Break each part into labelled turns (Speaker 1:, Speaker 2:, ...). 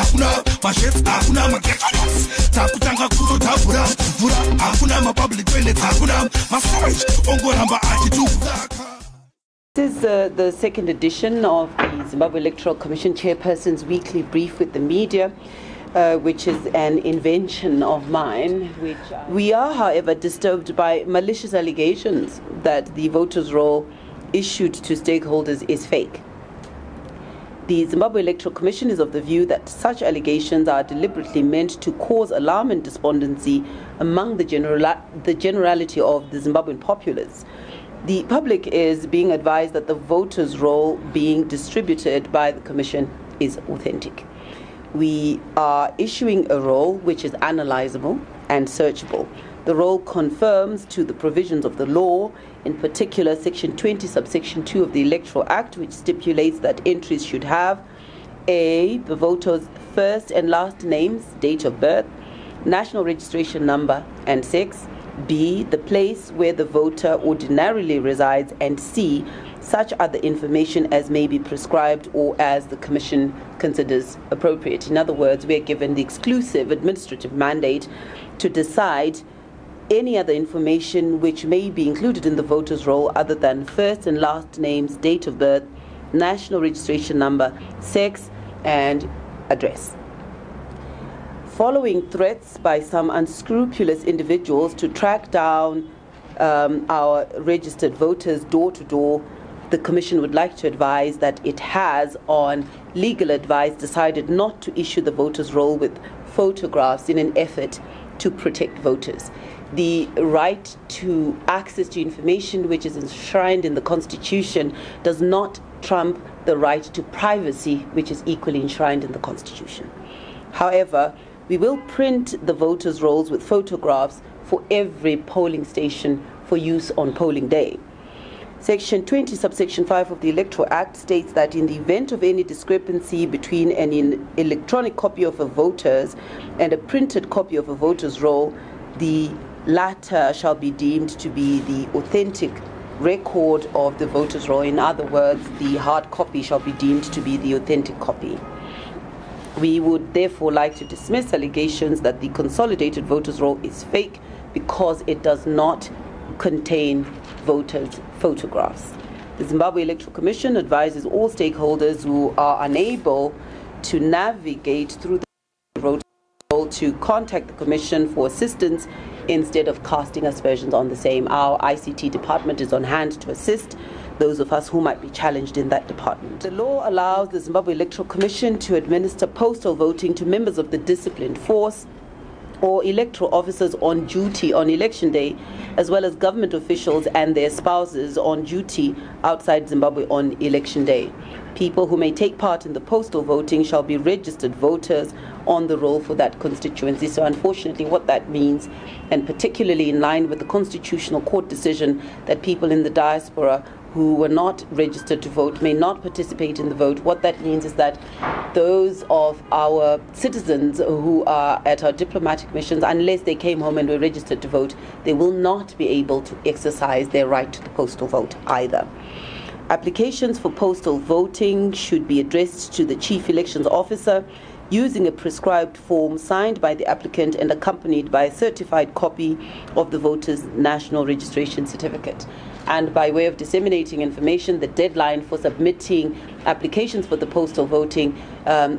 Speaker 1: hakuna masheds, hakuna magetros. Takutanga kuzo tabura, vura, hakuna ma-public toilets, hakuna ma-storage, ongoramba attitude.
Speaker 2: This is the second edition of the Zimbabwe Electoral Commission Chairperson's weekly brief with the media, which is an invention of mine. We are, however, disturbed by malicious allegations that the voters' roll issued to stakeholders is fake. The Zimbabwe Electoral Commission is of the view that such allegations are deliberately meant to cause alarm and despondency among the generality of the Zimbabwean populace. The public is being advised that the voters' roll being distributed by the Commission is authentic. We are issuing a roll which is analyzable and searchable. The roll confirms to the provisions of the law, in particular Section 20, subsection 2 of the Electoral Act, which stipulates that entries should have A, the voter's first and last names, date of birth, national registration number and sex, B, the place where the voter ordinarily resides, and C, such other information as may be prescribed or as the Commission considers appropriate. In other words, we are given the exclusive administrative mandate to decide any other information which may be included in the voters' roll other than first and last names, date of birth, national registration number, sex, and address. Following threats by some unscrupulous individuals to track down our registered voters door to door, the Commission would like to advise that it has, on legal advice, decided not to issue the voters' roll with photographs in an effort to protect voters. The right to access to information which is enshrined in the Constitution does not trump the right to privacy, which is equally enshrined in the Constitution. However, we will print the voters' rolls with photographs for every polling station for use on polling day. Section 20, subsection 5 of the Electoral Act states that in the event of any discrepancy between an electronic copy of a voter's and a printed copy of a voter's roll, the latter shall be deemed to be the authentic record of the voter's roll. In other words, the hard copy shall be deemed to be the authentic copy. We would therefore like to dismiss allegations that the consolidated voters' roll is fake because it does not contain voters' photographs. The Zimbabwe Electoral Commission advises all stakeholders who are unable to navigate through the voters' roll to contact the Commission for assistance instead of casting aspersions on the same. Our ICT department is on hand to assist those of us who might be challenged in that department. The law allows the Zimbabwe Electoral Commission to administer postal voting to members of the disciplined force or electoral officers on duty on election day, as well as government officials and their spouses on duty outside Zimbabwe on election day. People who may take part in the postal voting shall be registered voters on the roll for that constituency. So unfortunately what that means, and particularly in line with the Constitutional Court decision that people in the diaspora who were not registered to vote may not participate in the vote, what that means is that those of our citizens who are at our diplomatic missions, unless they came home and were registered to vote, they will not be able to exercise their right to the postal vote either. Applications for postal voting should be addressed to the Chief Elections Officer using a prescribed form signed by the applicant and accompanied by a certified copy of the voter's national registration certificate. And by way of disseminating information, the deadline for submitting applications for the postal voting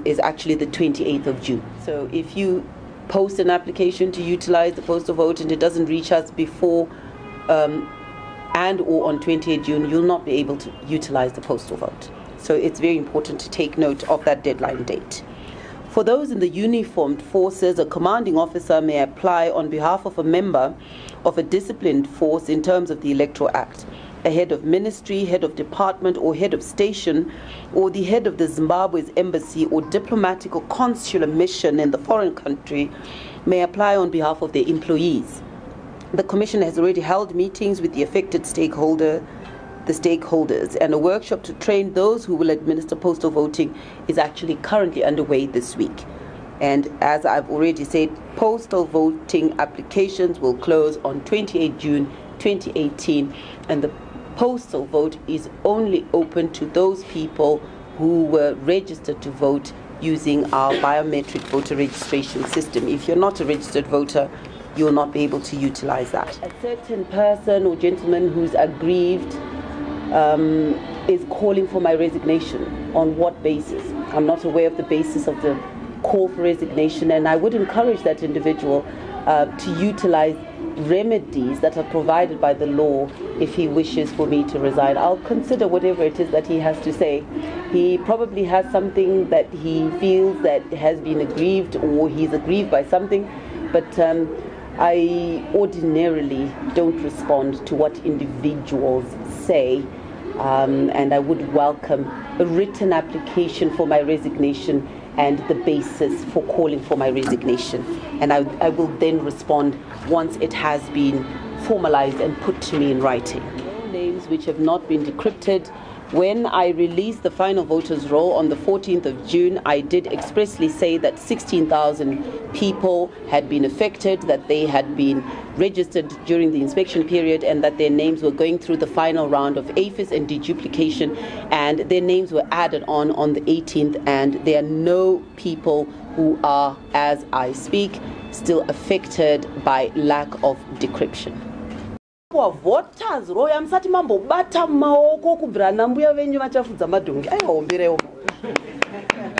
Speaker 2: is actually the 28th of June. So if you post an application to utilize the postal vote and it doesn't reach us before and or on 28 June, you'll not be able to utilize the postal vote. So it's very important to take note of that deadline date. For those in the uniformed forces, a commanding officer may apply on behalf of a member of a disciplined force in terms of the Electoral Act. A head of ministry, head of department, or head of station, or the head of the Zimbabwe's embassy or diplomatic or consular mission in the foreign country may apply on behalf of their employees. The Commission has already held meetings with the affected stakeholders, and a workshop to train those who will administer postal voting is actually currently underway this week. And as I've already said, postal voting applications will close on 28 June 2018, and the postal vote is only open to those people who were registered to vote using our biometric voter registration system. If you're not a registered voter, you will not be able to utilize that. A certain person or gentleman who's aggrieved is calling for my resignation. On what basis? I'm not aware of the basis of the call for resignation, and I would encourage that individual to utilize remedies that are provided by the law if he wishes for me to resign. I'll consider whatever it is that he has to say. He probably has something that he feels that has been aggrieved, or he's aggrieved by something, but I ordinarily don't respond to what individuals say, and I would welcome a written application for my resignation and the basis for calling for my resignation. And I will then respond once it has been formalized and put to me in writing. Names which have not been decrypted. When I released the final voters' roll on the 14th of June, I did expressly say that 16,000 people had been affected, that they had been registered during the inspection period, and that their names were going through the final round of APHIS and deduplication, and their names were added on the 18th, and there are no people who are, as I speak, still affected by lack of decryption.
Speaker 3: Voters roya msati mambo bata maoko kubvira nambuya venyu vachafudza madhongi aivaomberewo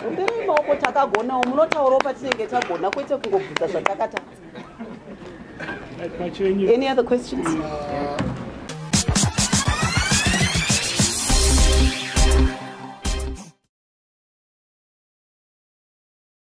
Speaker 3: omberei maoko takagonawo munotaurawo patinenge tagona kwete kungobvunza zvatakata. Any other questions?